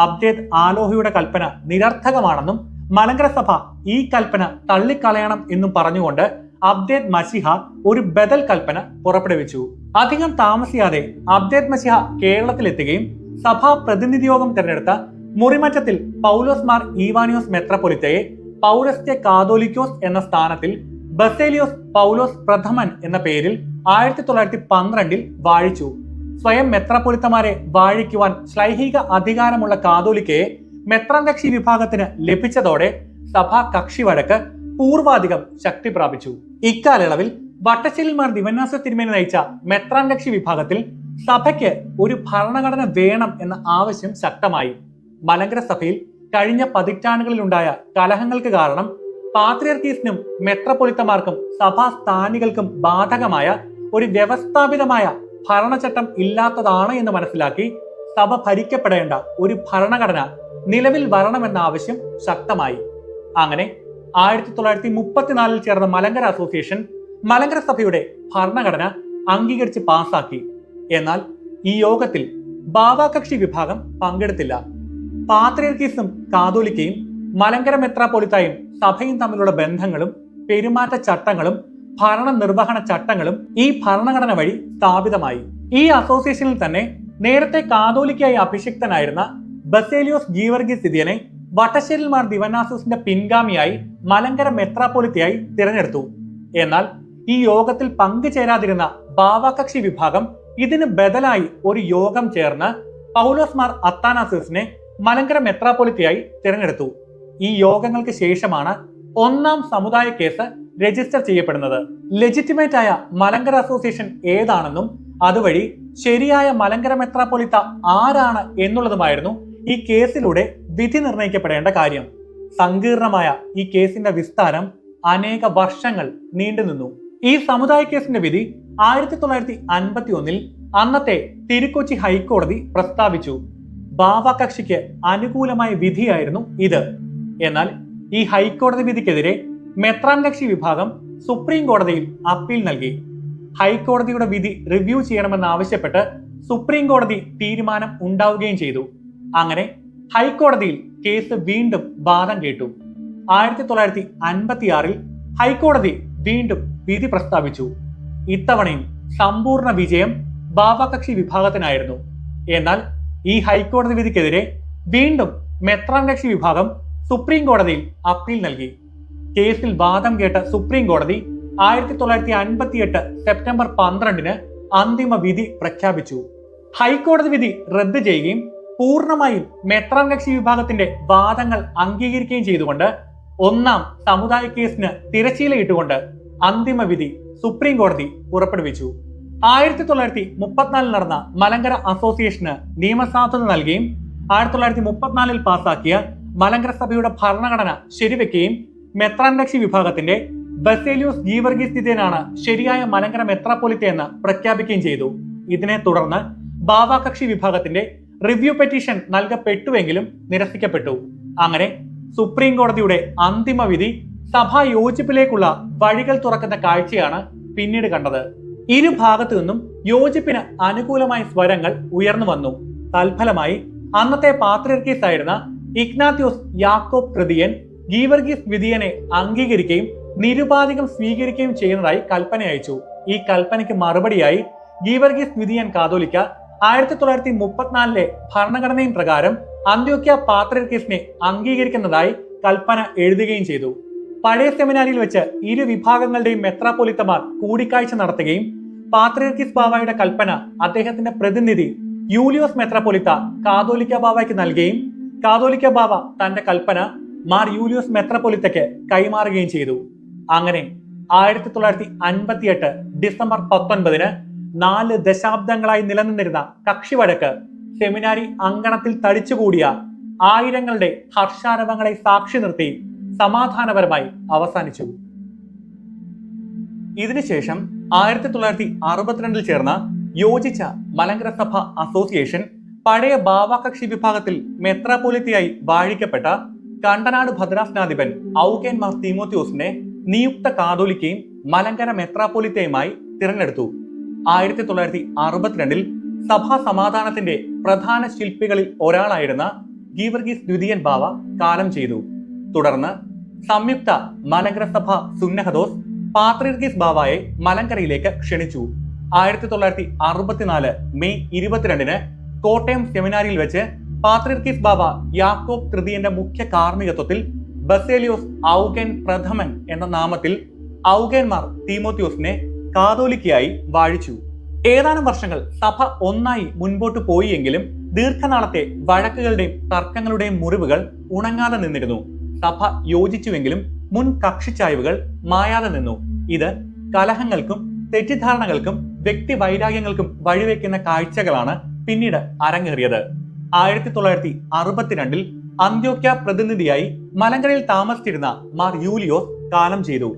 അബ്ദേദ് ആലോഹയുടെ കൽപ്പന നിരർത്ഥകമാണെന്നും മലങ്കര സഭ ഈ കൽപ്പന തള്ളിക്കളയണം എന്നും പറഞ്ഞുകൊണ്ട് അബ്ദേദ് മസിഹ ഒരു ബദൽ കൽപ്പന പുറപ്പെടുവിച്ചു. അധികം താമസിയാതെ അബ്ദേദ് മസിഹ കേരളത്തിലെത്തുകയും സഭാ പ്രതിനിധി യോഗം തിരഞ്ഞെടുത്ത മുറിമറ്റത്തിൽ പൗലോസ് മാർ ഈവാനിയോസ് മെത്രാപ്പൊലിത്തയെ പൗരസ്ത്യ കാതോലിക്കോസ് എന്ന സ്ഥാനത്തിൽ ബസേലിയോസ് പൗലോസ് പ്രഥമൻ എന്ന പേരിൽ 1912 വാഴിച്ചു. സ്വയം മെത്രാപ്പൊലിത്തമാരെ വാഴിക്കുവാൻ ശ്ലൈഹിക അധികാരമുള്ള കാതോലിക്കയെ മെത്രാൻ കക്ഷി വിഭാഗത്തിന് ലഭിച്ചതോടെ സഭാ കക്ഷി വഴക്ക് പൂർവാധികം ശക്തി പ്രാപിച്ചു. ഇക്കാലയളവിൽ വട്ടശ്ശേരിൽ മാർ ദിവന്നാസ്യോസ് തിരുമേനി നയിച്ച മെത്രാൻ കക്ഷി വിഭാഗത്തിൽ സഭയ്ക്ക് ഒരു ഭരണഘടന വേണം എന്ന ആവശ്യം ശക്തമായി. മലങ്കര സഭയിൽ കഴിഞ്ഞ പതിറ്റാണ്ടുകളിലുണ്ടായ കലഹങ്ങൾക്ക് കാരണം പാത്രിയർക്കീസിനും മെത്രപൊലിത്തമാർക്കും സഭാസ്ഥാനികൾക്കും ബാധകമായ ഒരു വ്യവസ്ഥാപിതമായ ഭരണചട്ടം ഇല്ലാത്തതാണ് എന്ന് മനസ്സിലാക്കി സഭ ഭരിക്കപ്പെടേണ്ട ഒരു ഭരണഘടന നിലവിൽ വരണമെന്ന ആവശ്യം ശക്തമായി. അങ്ങനെ 1934 ചേർന്ന മലങ്കര അസോസിയേഷൻ മലങ്കര സഭയുടെ ഭരണഘടന അംഗീകരിച്ച് പാസാക്കി. എന്നാൽ ഈ യോഗത്തിൽ ബാവാകക്ഷി വിഭാഗം പങ്കെടുത്തില്ല. പാത്രിയർക്കീസും കാതോലിക്കയും മലങ്കര മെത്രാപ്പൊലിത്തായും സഭയും തമ്മിലുള്ള ബന്ധങ്ങളും പെരുമാറ്റ ചട്ടങ്ങളും ഭരണ നിർവഹണ ചട്ടങ്ങളും ഈ ഭരണഘടന വഴി സ്ഥാപിതമായി. ഈ അസോസിയേഷനിൽ തന്നെ നേരത്തെ കാതോലിക്കായി അഭിഷിക്തനായിരുന്ന ബസേലിയോസ് ഗീവർഗീസ് ദിദിയനെ വട്ടശ്ശേരിൽ മാർ ദിവന്നാസിയോസിന്റെ പിൻഗാമിയായി മലങ്കര മെത്രാപ്പൊലിത്തയായി തിരഞ്ഞെടുത്തു. എന്നാൽ ഈ യോഗത്തിൽ പങ്കുചേരാതിരുന്ന ബാവാകക്ഷി വിഭാഗം ഇതിന് ബദലായി ഒരു യോഗം ചേർന്ന് പൗലോസ് മാർ അത്താനാസിയോസിനെ മലങ്കര മെത്രാപ്പൊലിത്തയായി തിരഞ്ഞെടുത്തു. ഈ യോഗങ്ങൾക്ക് ശേഷമാണ് ഒന്നാം സമുദായ കേസ് രജിസ്റ്റർ ചെയ്യപ്പെടുന്നത്. ലെജിറ്റിമേറ്റ് ആയ മലങ്കര അസോസിയേഷൻ ഏതാണെന്നും അതുവഴി ശരിയായ മലങ്കര മെത്രാപ്പൊലിത്ത ആരാണ് എന്നുള്ളതുമായിരുന്നു ഈ കേസിലൂടെ വിധി നിർണയിക്കപ്പെടേണ്ട കാര്യം. സങ്കീർണമായ ഈ കേസിന്റെ വിസ്താരം അനേക വർഷങ്ങൾ നീണ്ടുനിന്നു. ഈ സമുദായ കേസിന്റെ വിധി 1951 അന്നത്തെ തിരുക്കൊച്ചി ഹൈക്കോടതി പ്രസ്താവിച്ചു. ബാവാകക്ഷിക്ക് അനുകൂലമായ വിധിയായിരുന്നു ഇത്. എന്നാൽ ഈ ഹൈക്കോടതി വിധിക്കെതിരെ മെത്രാൻ കക്ഷി വിഭാഗം സുപ്രീം കോടതിയിൽ അപ്പീൽ നൽകി. ഹൈക്കോടതിയുടെ വിധി റിവ്യൂ ചെയ്യണമെന്നാവശ്യപ്പെട്ട് സുപ്രീം കോടതി തീരുമാനം ഉണ്ടാവുകയും ചെയ്തു. അങ്ങനെ ഹൈക്കോടതിയിൽ കേസ് വീണ്ടും വാദം കേട്ടു. 1956 ഹൈക്കോടതി വീണ്ടും വിധി പ്രസ്താവിച്ചു. ഇത്തവണയും സമ്പൂർണ്ണ വിജയം ബാവാകക്ഷി വിഭാഗത്തിനായിരുന്നു. എന്നാൽ ഈ ഹൈക്കോടതി വിധിക്കെതിരെ വീണ്ടും മെത്രാൻ കക്ഷി വിഭാഗം സുപ്രീം കോടതിയിൽ അപ്പീൽ നൽകി. കേസിൽ വാദം കേട്ട സുപ്രീം കോടതി 1958 സെപ്റ്റംബർ 12 അന്തിമ വിധി പ്രഖ്യാപിച്ചു. ഹൈക്കോടതി വിധി റദ്ദ് ചെയ്യുകയും പൂർണ്ണമായും മെത്രാൻ കക്ഷി വിഭാഗത്തിന്റെ വാദങ്ങൾ അംഗീകരിക്കുകയും ചെയ്തുകൊണ്ട് ഒന്നാം സമുദായ കേസിന് തിരശ്ശീലയിട്ടുകൊണ്ട് അന്തിമ വിധി സുപ്രീം കോടതി പുറപ്പെടുവിച്ചു. 1934 നടന്ന മലങ്കര അസോസിയേഷന് നിയമസാധുത നൽകുകയും 1934 പാസാക്കിയ മലങ്കര സഭയുടെ ഭരണഘടന ശരിവെക്കുകയും മെത്രാൻ കക്ഷി വിഭാഗത്തിന്റെ ബസേലിയോസ് ഗീവർഗീസ് ദിദിയനാണ് ശരിയായ മലങ്കര മെത്രാപ്പൊലിത്തയെന്ന് പ്രഖ്യാപിക്കുകയും ചെയ്തു. ഇതിനെ തുടർന്ന് ബാവാകക്ഷി വിഭാഗത്തിന്റെ റിവ്യൂ പെറ്റീഷൻ നൽകപ്പെട്ടുവെങ്കിലും നിരസിക്കപ്പെട്ടു. അങ്ങനെ സുപ്രീം കോടതിയുടെ അന്തിമ വിധി സഭാ യോജിപ്പിലേക്കുള്ള വഴികൾ തുറക്കുന്ന കാഴ്ചയാണ് പിന്നീട് കണ്ടത്. ഇരുഭാഗത്തു നിന്നും യോജിപ്പിന് അനുകൂലമായ സ്വരങ്ങൾ ഉയർന്നു വന്നു. തൽഫലമായി അന്നത്തെ പാത്രിയർക്കീസ് ആയിരുന്ന ഇഗ്നാത്യോസ് യാക്കോബ് തൃതീയൻ ഗീവർഗീസ് ദിദിയനെ അംഗീകരിക്കുകയും നിരുപാധികം സ്വീകരിക്കുകയും ചെയ്യുന്നതായി കൽപ്പന അയച്ചു. ഈ കൽപ്പനയ്ക്ക് മറുപടിയായി ഗീവർഗീസ് ദിദിയൻ കാതോലിക്ക 1934 ഭരണഘടനയും പ്രകാരം അന്ത്യോക്യ പാത്രിയർക്കീസിനെ അംഗീകരിക്കുന്നതായി കൽപ്പന എഴുതുകയും ചെയ്തു. പഴയ സെമിനാരിയിൽ വെച്ച് ഇരു വിഭാഗങ്ങളുടെയും മെത്രാപ്പൊലിത്തമാർ കൂടിക്കാഴ്ച നടത്തുകയും പാത്രിയർക്കീസ് ബാവായുടെ കൽപ്പന അദ്ദേഹത്തിന്റെ പ്രതിനിധി യൂലിയോസ് മെത്രാപ്പൊലിത്ത കാതോലിക്ക ബാവയ്ക്ക് നൽകുകയും കാതോലിക്ക ബാവ തന്റെ കൽപ്പന മാർ യൂലിയോസ് മെത്രാപ്പൊലിത്തയ്ക്ക് കൈമാറുകയും ചെയ്തു. അങ്ങനെ 1958 ഡിസംബർ 19 4 ദശാബ്ദങ്ങളായി നിലനിന്നിരുന്ന കക്ഷിവഴക്ക് സെമിനാരി അങ്കണത്തിൽ തടിച്ചുകൂടിയ ആയിരങ്ങളുടെ ഹർഷാരവങ്ങളെ സാക്ഷി നിർത്തി സമാധാനപരമായി അവസാനിച്ചു. ഇതിനുശേഷം 1962 ചേർന്ന യോജിച്ച മലങ്കര സഭ അസോസിയേഷൻ പഴയ ബാവാകക്ഷി വിഭാഗത്തിൽ മെത്രാപ്പൊലിത്തയായി വാഴിക്കപ്പെട്ട കണ്ടനാട് ഭദ്രാസനാധിപൻ ഔഗേൻ മാർ തീമോത്തിയോസിനെ നിയുക്ത കാതോലിക്കയും മലങ്കര മെത്രാപ്പൊലിത്തയുമായി തിരഞ്ഞെടുത്തു. 1962 സഭാ സമാധാനത്തിന്റെ പ്രധാന ശില്പികളിൽ ഒരാളായിരുന്ന ഗീവർഗീസ് ദിദിയൻ ബാവ കാലം ചെയ്തു. തുടർന്ന് സംയുക്ത മലങ്കര സഭ സുന്നഹദോസ് പാത്രിയർക്കീസ് ബാവയെ മലങ്കരയിലേക്ക് ക്ഷണിച്ചു. 1964 മെയ് 22 കോട്ടയം സെമിനാരിയിൽ വെച്ച് പാത്രിയർക്കീസ് ബാവ യാക്കോബ് തൃതീയന്റെ മുഖ്യ കാർമ്മികത്വത്തിൽ ബസേലിയോസ് ഔഗേൻ പ്രഥമൻ എന്ന നാമത്തിൽ ഔഗേൻ മാർ തീമോത്തിയോസിനെ കാതോലിക്കയായി വാഴിച്ചു. ഏതാനും വർഷങ്ങൾ സഭ ഒന്നായി മുൻപോട്ട് പോയിയെങ്കിലും ദീർഘനാളത്തെ വഴക്കുകളുടെയും തർക്കങ്ങളുടെയും മുറിവുകൾ ഉണങ്ങാതെ നിന്നിരുന്നു. സഭ യോജിച്ചുവെങ്കിലും മുൻ കക്ഷിച്ചായ്വുകൾ മായാതെ നിന്നു. ഇത് കലഹങ്ങൾക്കും തെറ്റിദ്ധാരണകൾക്കും വ്യക്തി വൈരാഗ്യങ്ങൾക്കും വഴിവെക്കുന്ന കാഴ്ചകളാണ് പിന്നീട് അരങ്ങേറിയത്. 1962 അന്ത്യോക്യ പ്രതിനിധിയായി മലങ്കരയിൽ താമസിച്ചിരുന്ന മാർ യൂലിയോസ് കാലം ചെയ്തു.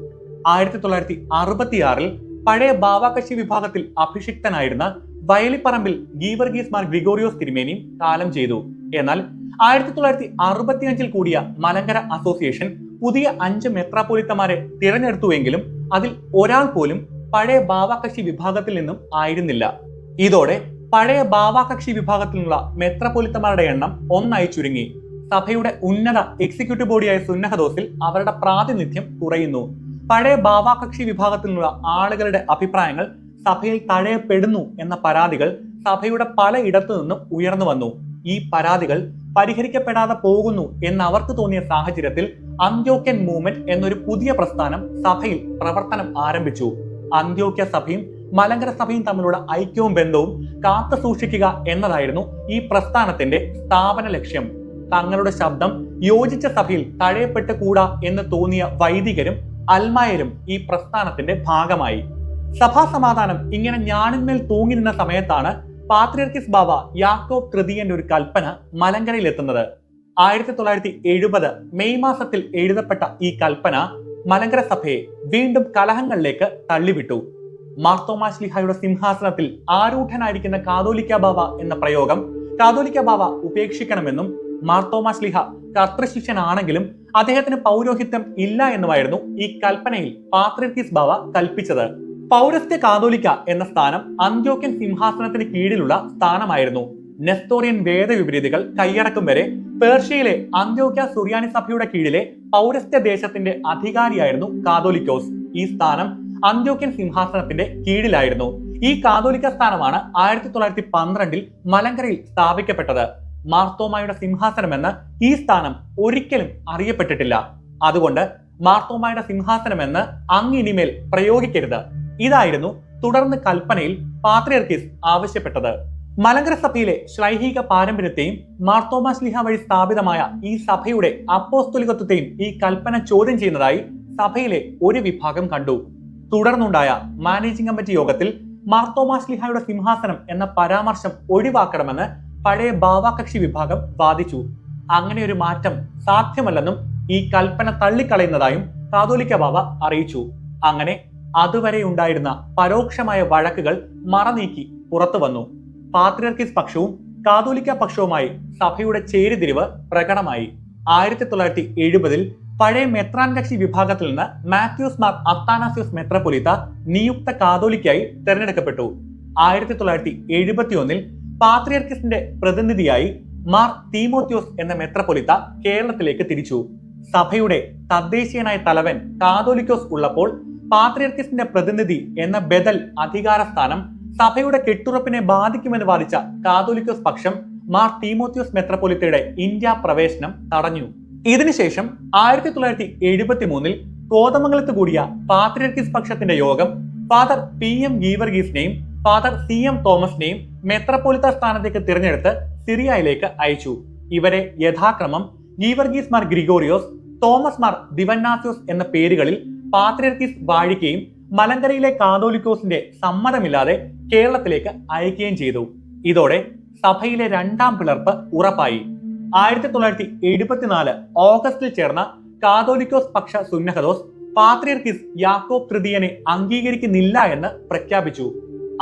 1966 പഴയ ബാവാകക്ഷി വിഭാഗത്തിൽ അഭിഷിക്തനായിരുന്ന വയലിപ്പറമ്പിൽ ഗീവർഗീസ് മാർ ഗ്രിഗോറിയോസ് തിരുമേനിയും കാലം ചെയ്തു. എന്നാൽ 1965 കൂടിയ മലങ്കര അസോസിയേഷൻ പുതിയ 5 മെത്രാപ്പൊലീത്തമാരെ തിരഞ്ഞെടുത്തുവെങ്കിലും അതിൽ ഒരാൾ പോലും പഴയ ബാവാകക്ഷി വിഭാഗത്തിൽ നിന്നും ആയിരുന്നില്ല. ഇതോടെ പഴയ ബാവാകക്ഷി വിഭാഗത്തിൽ നിന്നുള്ള മെത്രാപ്പൊലീത്തമാരുടെ എണ്ണം 1 ചുരുങ്ങി. സഭയുടെ ഉന്നത എക്സിക്യൂട്ടീവ് ബോഡിയായ സുന്നഹദോസിൽ അവരുടെ പ്രാതിനിധ്യം കുറയുന്നു. പഴയ ബാവാകക്ഷി വിഭാഗത്തിൽ നിന്നുള്ള ആളുകളുടെ അഭിപ്രായങ്ങൾ സഭയിൽ തഴയപ്പെടുന്നു എന്ന പരാതികൾ സഭയുടെ പല ഇടത്തു നിന്നും ഉയർന്നു വന്നു. ഈ പരാതികൾ പരിഹരിക്കപ്പെടാതെ പോകുന്നു എന്ന് അവർക്ക് തോന്നിയ സാഹചര്യത്തിൽ അന്ത്യോക്യൻ മൂവ്മെന്റ് എന്നൊരു പുതിയ പ്രസ്ഥാനം സഭയിൽ പ്രവർത്തനം ആരംഭിച്ചു. അന്ത്യോക്യ സഭയും മലങ്കര സഭയും തമ്മിലുള്ള ഐക്യവും ബന്ധവും കാത്തു സൂക്ഷിക്കുക എന്നതായിരുന്നു ഈ പ്രസ്ഥാനത്തിന്റെ സ്ഥാപന ലക്ഷ്യം. തങ്ങളുടെ ശബ്ദം യോജിച്ച സഭയിൽ തഴയപ്പെട്ട് കൂടാ എന്ന് തോന്നിയ വൈദികരും അൽമായരും ഈ പ്രസ്ഥാനത്തിന്റെ ഭാഗമായി. സഭാ സമാധാനം ഇങ്ങനെ ഞാണിന്മേൽ തൂങ്ങി നിന്ന സമയത്താണ് പാത്രിയർക്കീസ് ബാവ യാക്കോബ് തൃതീയന്റെ ഒരു കൽപ്പന മലങ്കരയിൽ എത്തുന്നത്. 1970 മെയ് മാസത്തിൽ എഴുതപ്പെട്ട ഈ കൽപ്പന മലങ്കര സഭയെ വീണ്ടും കലഹങ്ങളിലേക്ക് തള്ളിവിട്ടു. മാർത്തോമാ ശ്ലീഹായുടെ സിംഹാസനത്തിൽ ആരൂഢനായിരിക്കുന്ന കാതോലിക്ക ബാവ എന്ന പ്രയോഗം കാതോലിക്ക ബാവ ഉപേക്ഷിക്കണമെന്നും മാർത്തോമാ ശ്ലീഹ കർത്തൃശിഷ്യനാണെങ്കിലും അദ്ദേഹത്തിന് പൗരോഹിത്യം ഇല്ല എന്നുമായിരുന്നു ഈ കൽപ്പനയിൽ പാത്രിയർക്കീസ് ബാവ കൽപ്പിച്ചത്. പൗരസ്ത്യ കാതോലിക്ക എന്ന സ്ഥാനം അന്ത്യോക്യൻ സിംഹാസനത്തിന് കീഴിലുള്ള സ്ഥാനമായിരുന്നു. നെസ്തോറിയൻ വേദവിപരീതികൾ കൈയടക്കും വരെ പേർഷ്യയിലെ അന്ത്യോക്യ സുറിയാനി സഭയുടെ കീഴിലെ പൗരസ്ത്യ ദേശത്തിന്റെ അധികാരിയായിരുന്നു കാതോലിക്കോസ്. ഈ സ്ഥാനം അന്ത്യോക്യൻ സിംഹാസനത്തിന്റെ കീഴിലായിരുന്നു. ഈ കാതോലിക്ക സ്ഥാനമാണ് 1912 മലങ്കരയിൽ സ്ഥാപിക്കപ്പെട്ടത്. മാർത്തോമായുടെ സിംഹാസനമെന്ന് ഈ സ്ഥാനം ഒരിക്കലും അറിയപ്പെട്ടിട്ടില്ല. അതുകൊണ്ട് മാർത്തോമായുടെ സിംഹാസനമെന്ന് അങ്ങിനിമേൽ പ്രയോഗിക്കരുത്. ഇതായിരുന്നു തുടർന്ന് കൽപ്പനയിൽ പാത്രിയർക്കീസ് ആവശ്യപ്പെട്ടത്. മലങ്കര സഭയിലെ ശ്ലൈഹിക പാരമ്പര്യത്തെയും മാർത്തോമാ ശ്ലീഹ വഴി സ്ഥാപിതമായ ഈ സഭയുടെ അപ്പോസ്തലികത്വത്തെയും ഈ കൽപ്പന ചോദ്യം ചെയ്യുന്നതായി സഭയിലെ ഒരു വിഭാഗം കണ്ടു. തുടർന്നുണ്ടായ മാനേജിംഗ് കമ്മിറ്റി യോഗത്തിൽ മാർത്തോമാ ശ്ലീഹായുടെ സിംഹാസനം എന്ന പരാമർശം ഒഴിവാക്കണമെന്ന് പഴയ ബാവാകക്ഷി വിഭാഗം വാദിച്ചു. അങ്ങനെ ഒരു മാറ്റം സാധ്യമല്ലെന്നും ഈ കൽപ്പന തള്ളിക്കളയുന്നതായും കാതോലിക്ക ബാവ അറിയിച്ചു. അങ്ങനെ അതുവരെ ഉണ്ടായിരുന്ന പരോക്ഷമായ വഴക്കുകൾ മറനീക്കി പുറത്തു വന്നു. പാത്രിയർക്കീസ് പക്ഷവും കാതോലിക്ക പക്ഷവുമായി സഭയുടെ ചേരിതിരിവ് പ്രകടമായി. 1970 പഴയ മെത്രാൻ കക്ഷി വിഭാഗത്തിൽ നിന്ന് മാത്യൂസ് മാർ അത്താനാസ്യോസ് മെത്രാപ്പൊലീത്ത നിയുക്ത കാതോലിക്കായി തെരഞ്ഞെടുക്കപ്പെട്ടു. 1971 പാത്രിയർക്കീസിന്റെ പ്രതിനിധിയായി മാർ തീമോത്യോസ് എന്ന മെത്രാപ്പൊലീത്ത കേരളത്തിലേക്ക് തിരിച്ചു. സഭയുടെ തദ്ദേശീയനായ തലവൻ കാതോലിക്കോസ് ഉള്ളപ്പോൾ പാത്രിയർക്കീസിന്റെ പ്രതിനിധി എന്ന ബദൽ അധികാര സ്ഥാനം സഭയുടെ കെട്ടുറപ്പിനെ ബാധിക്കുമെന്ന് വാദിച്ച കാതോലിക്കോസ് പക്ഷം മാർ തീമോത്യോസ് മെത്രാപ്പൊലീത്തയുടെ ഇന്ത്യ പ്രവേശനം തടഞ്ഞു. ഇതിനുശേഷം 1973 കോതമംഗലത്ത് കൂടിയ പാത്രിയർക്കീസ് പക്ഷത്തിന്റെ യോഗം ഫാദർ PM ഗീവർഗീസിനെയും ഫാദർ CM തോമസിനെയും മെത്രാപ്പൊലീത്ത സ്ഥാനത്തേക്ക് തിരഞ്ഞെടുത്ത് സിറിയയിലേക്ക് അയച്ചു. ഇവരെ യഥാക്രമം ഗീവർഗീസ് മാർ ഗ്രിഗോറിയോസ്, തോമസ് മാർ ദിവന്നാസ്യോസ് എന്ന പേരുകളിൽ പാത്രിയർക്കീസ് വാഴിക്കുകയും മലങ്കരയിലെ കാതോലിക്കോസിന്റെ സമ്മതമില്ലാതെ കേരളത്തിലേക്ക് അയക്കുകയും ചെയ്തു. ഇതോടെ സഭയിലെ രണ്ടാം പിളർപ്പ് ഉറപ്പായി. 1974 ഓഗസ്റ്റിൽ ചേർന്ന കാതോലിക്കോസ് പക്ഷ സുന്നഹദോസ് പാത്രിയർക്കീസ് യാക്കോബ് തൃതീയനെ അംഗീകരിക്കുന്നില്ല എന്ന് പ്രഖ്യാപിച്ചു.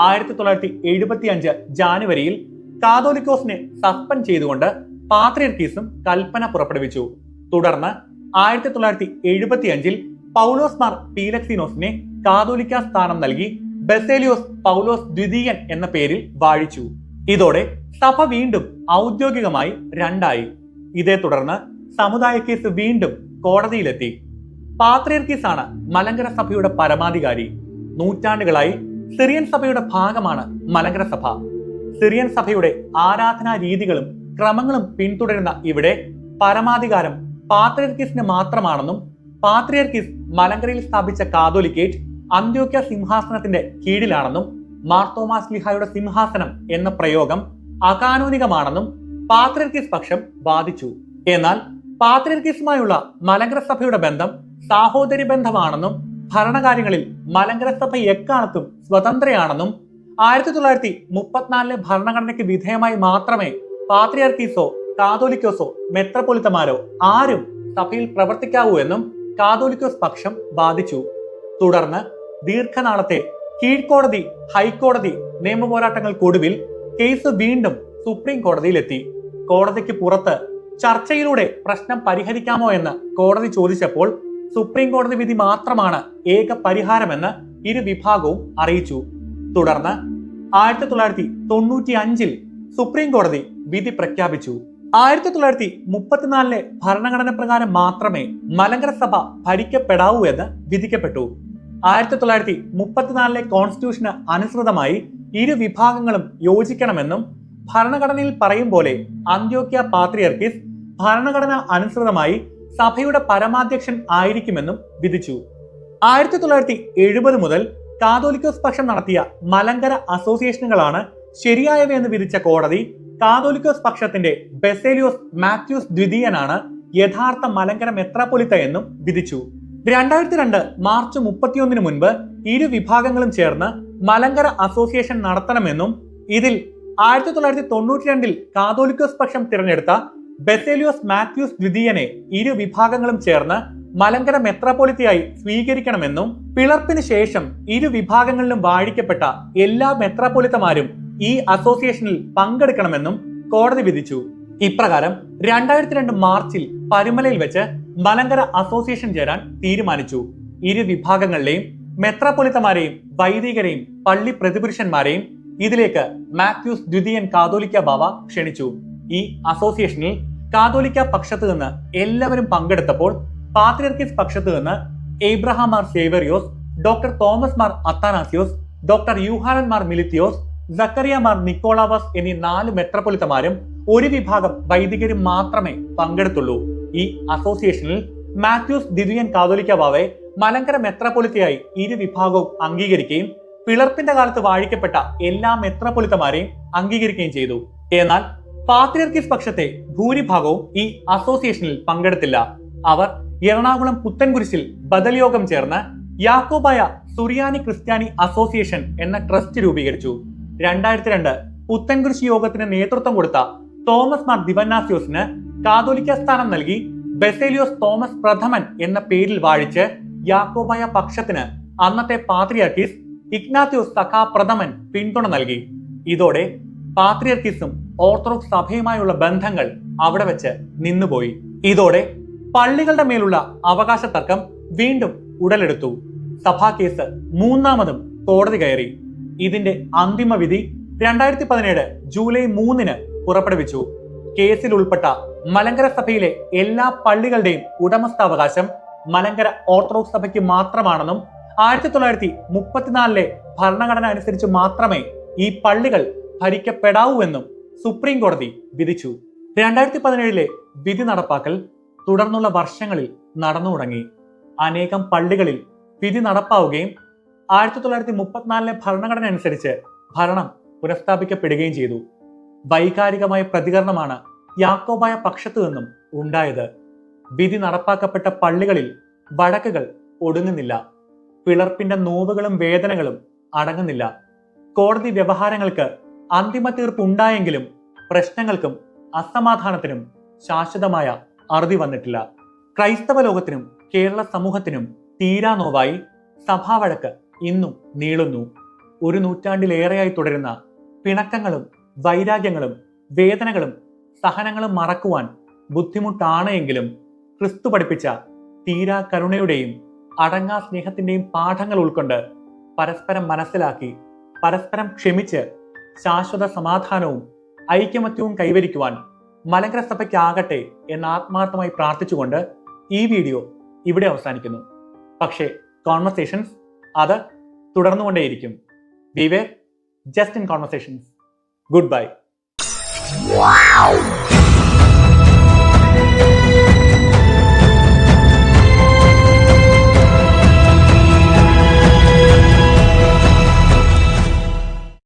1975 ജാനുവരിയിൽ കാതോലിക്കോസിനെ സസ്പെൻഡ് ചെയ്തുകൊണ്ട് പാത്രിയർക്കീസും കൽപ്പന പുറപ്പെടുവിച്ചു. തുടർന്ന് 1975 പൗലോസ് മാർ പീലക്സിനോസിനെ കാതോലിക്ക സ്ഥാനം നൽകി ബസേലിയോസ് പൗലോസ് ദ്വിതീയൻ എന്ന പേരിൽ വാഴിച്ചു. ഇതോടെ സഭ വീണ്ടും ഔദ്യോഗികമായി രണ്ടായി. ഇതേ തുടർന്ന് സമുദായ കേസ് വീണ്ടും കോടതിയിലെത്തി. പാത്രിയർക്കീസ് ആണ് മലങ്കര സഭയുടെ പരമാധികാരി. നൂറ്റാണ്ടുകളായി സിറിയൻ സഭയുടെ ഭാഗമാണ് മലങ്കര സഭ. സിറിയൻ സഭയുടെ ആരാധനാ രീതികളും ക്രമങ്ങളും പിന്തുടരുന്ന ഇവിടെ പരമാധികാരം പാത്രിയർക്കീസിന് മാത്രമാണെന്നും പാത്രിയർക്കീസ് മലങ്കരയിൽ സ്ഥാപിച്ച കാതോലിക്കേറ്റ് അന്ത്യോക്യ സിംഹാസനത്തിന്റെ കീഴിലാണെന്നും മാർത്തോമാ ശ്ലീഹായുടെ സിംഹാസനം എന്ന പ്രയോഗം അകാനൂനികമാണെന്നും പാത്രിയർക്കീസ് പക്ഷം വാദിച്ചു. എന്നാൽ പാത്രിയർക്കീസുമായുള്ള മലങ്കര സഭയുടെ ബന്ധം സാഹോദര്യ ബന്ധമാണെന്നും ഭരണകാര്യങ്ങളിൽ മലങ്കര സഭ എക്കാലത്തും സ്വതന്ത്രയാണെന്നും 1934 ഭരണഘടനയ്ക്ക് വിധേയമായി മാത്രമേ പാത്രിയർക്കീസോ കാതോലിക്കോസോ മെത്രപ്പൊലിത്തമാരോ ആരും സഭയിൽ പ്രവർത്തിക്കാവൂ എന്നും കാതോലിക്കോസ് പക്ഷം വാദിച്ചു. തുടർന്ന് ദീർഘനാളത്തെ കീഴ്ക്കോടതി, ഹൈക്കോടതി നിയമ പോരാട്ടങ്ങൾക്കൊടുവിൽ കേസ് വീണ്ടും സുപ്രീം കോടതിയിലെത്തി. കോടതിക്ക് പുറത്ത് ചർച്ചയിലൂടെ പ്രശ്നം പരിഹരിക്കാമോ എന്ന് കോടതി ചോദിച്ചപ്പോൾ സുപ്രീം കോടതി വിധി മാത്രമാണ് ഏക പരിഹാരമെന്ന് ഇരു വിഭാഗവും അറിയിച്ചു. തുടർന്ന് 1995 സുപ്രീം കോടതി വിധി പ്രഖ്യാപിച്ചു. 1934 ഭരണഘടന പ്രകാരം മാത്രമേ മലങ്കര സഭ ഭരിക്കപ്പെടാവൂ എന്ന് വിധിക്കപ്പെട്ടു. 1934 കോൺസ്റ്റിറ്റ്യൂഷന് അനുസൃതമായി ഇരു വിഭാഗങ്ങളും യോജിക്കണമെന്നും ഭരണഘടനയിൽ പറയും പോലെ അന്ത്യോക്യ പാത്രിയർക്കീസ് ഭരണഘടന അനുസൃതമായി സഭയുടെ പരമാധ്യക്ഷൻ ആയിരിക്കുമെന്നും വിധിച്ചു. 1970 മുതൽ കാതോലിക്കോസ് പക്ഷം നടത്തിയ മലങ്കര അസോസിയേഷനുകളാണ് ശരിയായവയെന്ന് വിധിച്ച കോടതി കാതോലിക്കോസ് പക്ഷത്തിന്റെ ബസേലിയോസ് മാത്യൂസ് ദ്വിതീയനാണ് യഥാർത്ഥ മലങ്കര മെത്രാപ്പൊലിത്ത എന്നും വിധിച്ചു. 2002 മാർച്ച് 31 മുൻപ് ഇരു വിഭാഗങ്ങളും ചേർന്ന് മലങ്കര അസോസിയേഷൻ നടത്തണമെന്നും ഇതിൽ 1992 കാതോലിക്കോസ് പക്ഷം തിരഞ്ഞെടുത്ത ബസേലിയോസ് മാത്യൂസ് ദ്വിതീയനെ ഇരു വിഭാഗങ്ങളും ചേർന്ന് മലങ്കര മെത്രാപ്പൊലിത്തയായി സ്വീകരിക്കണമെന്നും പിളർപ്പിന് ശേഷം ഇരു വിഭാഗങ്ങളിലും വാഴിക്കപ്പെട്ട എല്ലാ മെത്രാപ്പൊലിത്തമാരും ഈ അസോസിയേഷനിൽ പങ്കെടുക്കണമെന്നും കോടതി വിധിച്ചു. ഇപ്രകാരം 2002 മാർച്ചിൽ പരുമലയിൽ വെച്ച് മലങ്കര അസോസിയേഷൻ ചേരാൻ തീരുമാനിച്ചു. ഇരു വിഭാഗങ്ങളിലെയും മെത്രാപ്പൊലിത്തമാരെയും വൈദികരെയും പള്ളി പ്രതിപുരുഷന്മാരെയും ഇതിലേക്ക് മാത്യൂസ് ദ്വിതീയൻ കാതോലിക്ക ബാവ ക്ഷണിച്ചു. ഈ അസോസിയേഷനിൽ കാതോലിക്ക പക്ഷത്ത് നിന്ന് എല്ലാവരും പങ്കെടുത്തപ്പോൾ പാത്രിയർക്കീസ് പക്ഷത്ത് നിന്ന് എബ്രഹാം മാർ സേവറിയോസ്, ഡോക്ടർ തോമസ് മാർ അത്താനാസിയോസ്, ഡോക്ടർ യൂഹാനൻ മാർ മിലിത്തിയോസ്, സക്കറിയ മാർ നിക്കോളാവസ് എന്നീ 4 മെത്രാപ്പൊലിത്തമാരും ഒരു വിഭാഗം വൈദികരും മാത്രമേ പങ്കെടുത്തുള്ളൂ. ഈ അസോസിയേഷനിൽ മാത്യൂസ് ദ്വിതീയൻ കാതോലിക്ക ബാവയെ മലങ്കര മെത്രാപ്പൊലിത്തയായി ഇരു വിഭാഗവും അംഗീകരിക്കുകയും പിളർപ്പിന്റെ കാലത്ത് വാഴിക്കപ്പെട്ട എല്ലാ മെത്രാപ്പൊലിത്തമാരെയും അംഗീകരിക്കുകയും ചെയ്തു. എന്നാൽ പാത്രിയർക്കീസ് പക്ഷത്തെ ഭൂരിഭാഗവും ഈ അസോസിയേഷനിൽ പങ്കെടുത്തില്ല. അവർ എറണാകുളം പുത്തൻകുരിശിൽ ബദൽ യോഗം ചേർന്ന് യാക്കോബായ സുറിയാനി ക്രിസ്ത്യാനി അസോസിയേഷൻ എന്ന ട്രസ്റ്റ് രൂപീകരിച്ചു. 2002 പുത്തൻകുരിശ് യോഗത്തിന് നേതൃത്വം കൊടുത്ത തോമസ് മാർ ദിവന്നാസിയോസിന് കാതോലിക്ക സ്ഥാനം നൽകി ബസേലിയോസ് തോമസ് പ്രഥമൻ എന്ന പേരിൽ വാഴിച്ച് യാക്കോബായ പക്ഷത്തിന് അന്നത്തെ പാത്രിയർക്കീസ് ഇഗ്നാത്യോസ് സഖാ പ്രഥമൻ പിന്തുണ നൽകി. ഇതോടെ പാത്രിയർക്കീസും ഓർത്തഡോക്സ് സഭയുമായുള്ള ബന്ധങ്ങൾ അവിടെ വെച്ച് നിന്നുപോയി. ഇതോടെ പള്ളികളുടെ മേലുള്ള അവകാശ തർക്കം വീണ്ടും ഉടലെടുത്തു. സഭാ കേസ് മൂന്നാമതും കോടതി കയറി. ഇതിന്റെ അന്തിമ വിധി 2017 ജൂലൈ 3 പുറപ്പെടുവിച്ചു. കേസിൽ ഉൾപ്പെട്ട മലങ്കര സഭയിലെ എല്ലാ പള്ളികളുടെയും ഉടമസ്ഥാവകാശം മലങ്കര ഓർത്തഡോക്സ് സഭയ്ക്ക് മാത്രമാണെന്നും 1934 ഭരണഘടന അനുസരിച്ച് മാത്രമേ ഈ പള്ളികൾ ഭരിക്കപ്പെടാവൂ എന്നും സുപ്രീം കോടതി വിധിച്ചു. 2017 വിധി നടപ്പാക്കൽ തുടർന്നുള്ള വർഷങ്ങളിൽ നടന്നു തുടങ്ങി. അനേകം പള്ളികളിൽ വിധി നടപ്പാവുകയും 1934 ഭരണഘടന അനുസരിച്ച് ഭരണം പുനഃസ്ഥാപിക്കപ്പെടുകയും ചെയ്തു. വൈകാരികമായ പ്രതികരണമാണ് യാക്കോബായ പക്ഷത്തു നിന്നും ഉണ്ടായത്. വിധി നടപ്പാക്കപ്പെട്ട പള്ളികളിൽ വഴക്കുകൾ ഒടുങ്ങുന്നില്ല. പിളർപ്പിന്റെ നോവുകളും വേദനകളും അടങ്ങുന്നില്ല. കോടതി വ്യവഹാരങ്ങൾക്ക് അന്തിമ തീർപ്പ് ഉണ്ടായെങ്കിലും പ്രശ്നങ്ങൾക്കും അസമാധാനത്തിനും ശാശ്വതമായ അറുതി വന്നിട്ടില്ല. ക്രൈസ്തവ ലോകത്തിനും കേരള സമൂഹത്തിനും തീരാ നോവായി സഭാവഴക്ക് ഇന്നും നീളുന്നു. 1 നൂറ്റാണ്ടിലേറെയായി തുടരുന്ന പിണക്കങ്ങളും വൈരാഗ്യങ്ങളും വേദനകളും സഹനങ്ങളും മറക്കുവാൻ ബുദ്ധിമുട്ടാണ് എങ്കിലും ക്രിസ്തു പഠിപ്പിച്ച തീരാ കരുണയുടെയും അടങ്ങാ സ്നേഹത്തിന്റെയും പാഠങ്ങൾ ഉൾക്കൊണ്ട് പരസ്പരം മനസ്സിലാക്കി പരസ്പരം ക്ഷമിച്ച് ശാശ്വത സമാധാനവും ഐക്യമത്യവും കൈവരിക്കുവാൻ മലങ്കര സഭയ്ക്കാകട്ടെ എന്ന് ആത്മാർത്ഥമായി പ്രാർത്ഥിച്ചുകൊണ്ട് ഈ വീഡിയോ ഇവിടെ അവസാനിക്കുന്നു. പക്ഷേ കോൺവെർസേഷൻസ് അത് തുടർന്നുകൊണ്ടേയിരിക്കും. We were just in conversations. Goodbye. Wow.